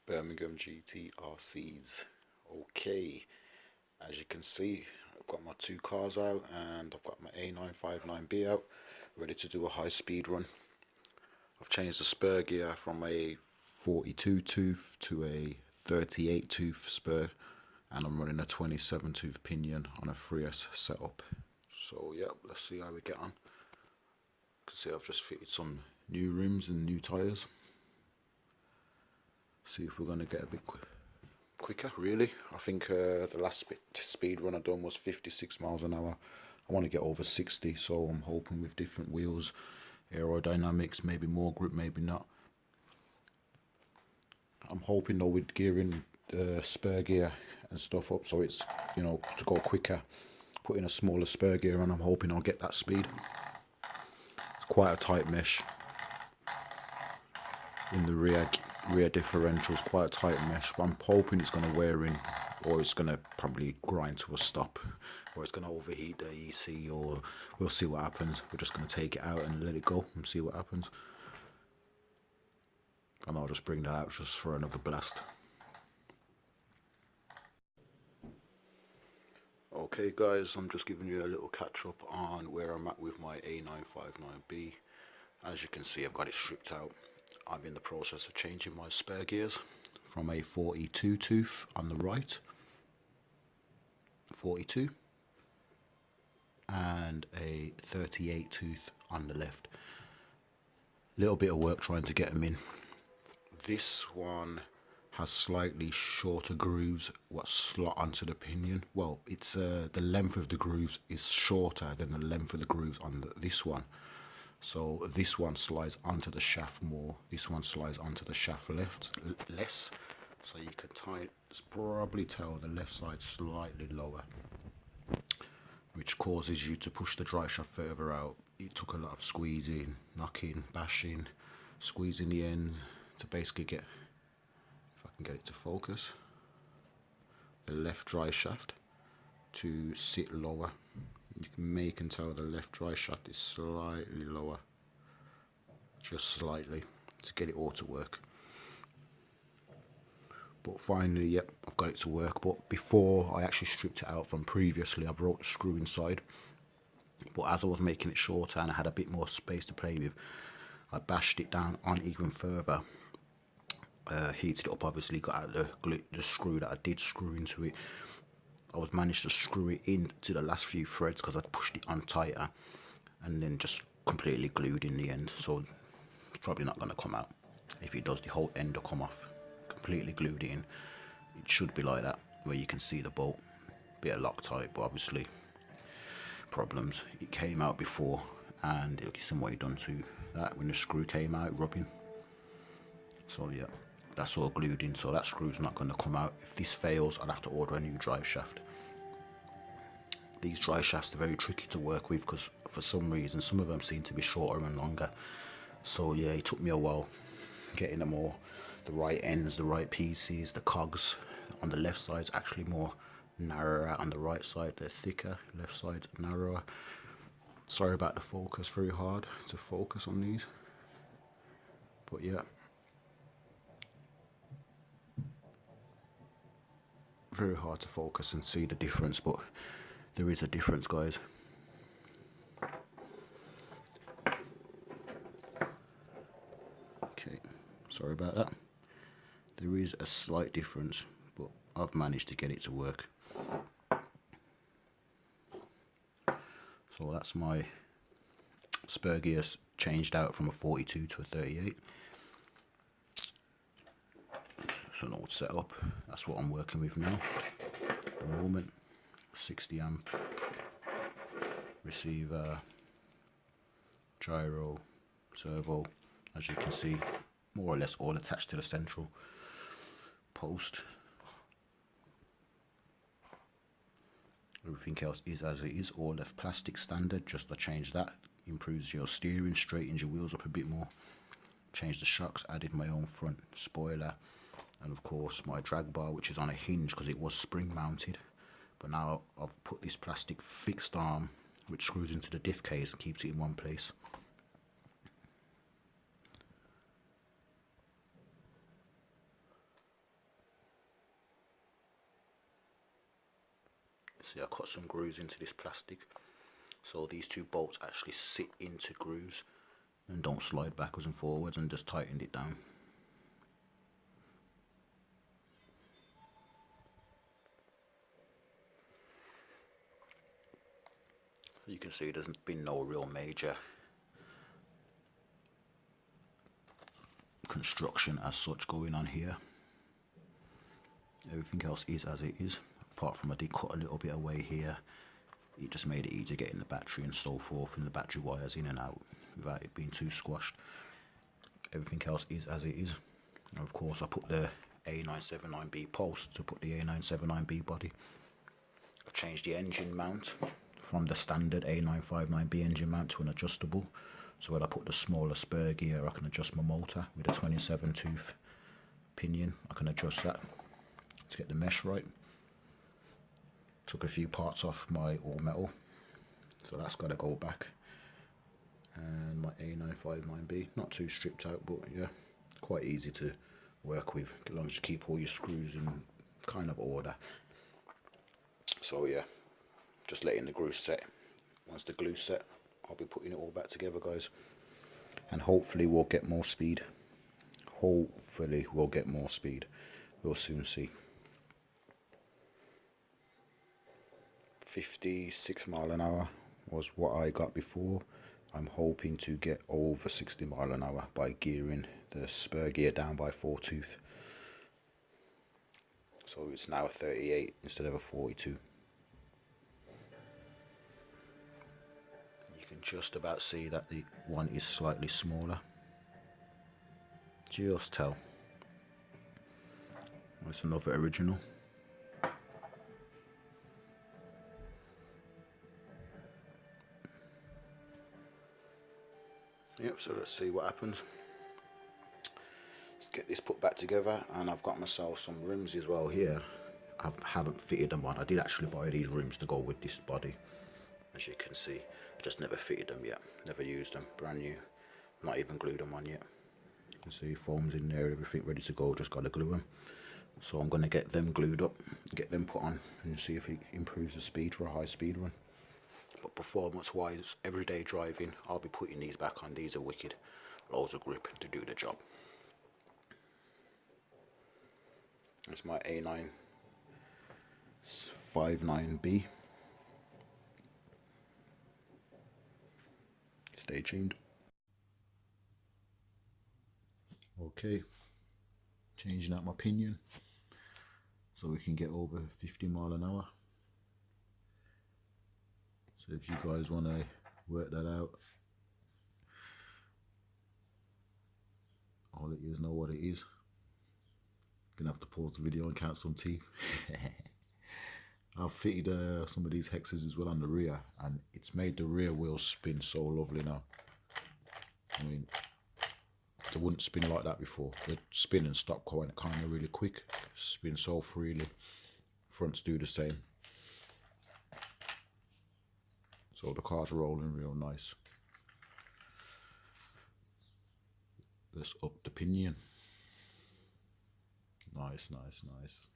Birmingham GTRCs. Okay, as you can see, I've got my two cars out and I've got my A959B out, ready to do a high speed run. I've changed the spur gear from a 42 tooth to a 38 tooth spur, and I'm running a 27 tooth pinion on a 3S setup. So yeah, let's see how we get on. You can see I've just fitted some new rims and new tyres. See if we're going to get a bit quicker, really. I think the last speed run I done was 56 miles an hour. I want to get over 60, so I'm hoping with different wheels, aerodynamics, maybe more grip, maybe not. I'm hoping though with gearing the spur gear and stuff up so it's, you know, to go quicker, putting a smaller spur gear on, I'm hoping I'll get that speed. It's quite a tight mesh in the rear differentials, quite a tight mesh, but I'm hoping it's going to wear in, or it's going to probably grind to a stop, or it's going to overheat the EC, or we'll see what happens. We're just going to take it out and let it go and see what happens. And I'll just bring that out just for another blast. Okay guys, I'm just giving you a little catch up on where I'm at with my A959B. As you can see, I've got it stripped out. I'm in the process of changing my spare gears from a 42 tooth on the right, 42, and a 38 tooth on the left. Little bit of work trying to get them in. This one has slightly shorter grooves what slot onto the pinion. Well, it's the length of the grooves is shorter than the length of the grooves on this one. So this one slides onto the shaft more, this one slides onto the shaft less. So you can probably tell the left side slightly lower, which causes you to push the drive shaft further out. It took a lot of squeezing, knocking, bashing, squeezing the end to basically get, if I can get it to focus, the left drive shaft to sit lower. You can make and tell the left drive shaft is slightly lower, just slightly, to get it all to work. But finally, yep, I've got it to work. But before I actually stripped it out from previously, I brought the screw inside. But as I was making it shorter and I had a bit more space to play with, I bashed it down on even further. Heated it up, obviously, got out the screw that I did screw into it. I managed to screw it into the last few threads because I'd pushed it on tighter, and then just completely glued in the end. So it's probably not going to come out. If it does, the whole end will come off. Completely glued in. It should be like that, where you can see the bolt. Bit of Loctite, but obviously problems. It came out before, and it'll be some way done to that when the screw came out, rubbing. So yeah, that's all glued in, so that screw's not going to come out. If this fails, I'll have to order a new drive shaft. These drive shafts are very tricky to work with because for some reason some of them seem to be shorter and longer. So yeah, it took me a while getting them all, the right ends, the right pieces. The cogs on the left side's actually more narrower, on the right side they're thicker, left side's narrower. Sorry about the focus, very hard to focus on these, but yeah, very hard to focus and see the difference, but there is a difference, guys. Okay, sorry about that. There is a slight difference, but I've managed to get it to work. So that's my spur gears changed out from a 42 to a 38. So an old setup. That's what I'm working with now at the moment. 60 amp receiver, gyro, servo, as you can see, more or less all attached to the central post. Everything else is as it is, all left plastic standard. Just to change that, improves your steering, straightens your wheels up a bit more. Changed the shocks, added my own front spoiler, and of course my drag bar, which is on a hinge because it was spring mounted, but now I've put this plastic fixed arm which screws into the diff case and keeps it in one place. See, I cut some grooves into this plastic, so these two bolts actually sit into grooves and don't slide backwards and forwards, and just tightened it down. You can see there's been no real major construction as such going on here. Everything else is as it is, apart from I did cut a little bit away here. It just made it easier getting the battery and so forth, and the battery wires in and out without it being too squashed. Everything else is as it is. And of course I put the A959B post to put the A979B body. I've changed the engine mount from the standard A959B engine mount to an adjustable, so when I put the smaller spur gear I can adjust my motor with a 27 tooth pinion. I can adjust that to get the mesh right. Took a few parts off my all metal, so that's got to go back. And my A959B, not too stripped out, but yeah, quite easy to work with as long as you keep all your screws in kind of order. So yeah, just letting the glue set. Once the glue's set, I'll be putting it all back together, guys, and hopefully we'll get more speed. Hopefully we'll get more speed. We'll soon see. 56 mile an hour was what I got before. I'm hoping to get over 60 mile an hour by gearing the spur gear down by 4 tooth. So it's now a 38 instead of a 42. You can just about see that the one is slightly smaller. Just tell. It's another original. Yep, so let's see what happens. Let's get this put back together, and I've got myself some rims as well here. I haven't fitted them on. I did actually buy these rims to go with this body, as you can see. I just never fitted them yet, never used them, brand new. Not even glued them on yet. You can see foams in there, everything ready to go, just gotta glue them. So I'm gonna get them glued up, get them put on, and see if it improves the speed for a high speed run. But performance wise, everyday driving, I'll be putting these back on. These are wicked, loads of grip to do the job. It's my A959B. Stay tuned. Okay, changing out my pinion so we can get over 50 mile an hour. So if you guys want to work that out, all it is, know what it is. Gonna have to pause the video and count some teeth. I've fitted some of these hexes as well on the rear, and it's made the rear wheels spin so lovely now. I mean, they wouldn't spin like that before. They'd spin and stop kind of really quick, spin so freely. Fronts do the same. So the car's rolling real nice. Let's up the pinion. Nice, nice, nice.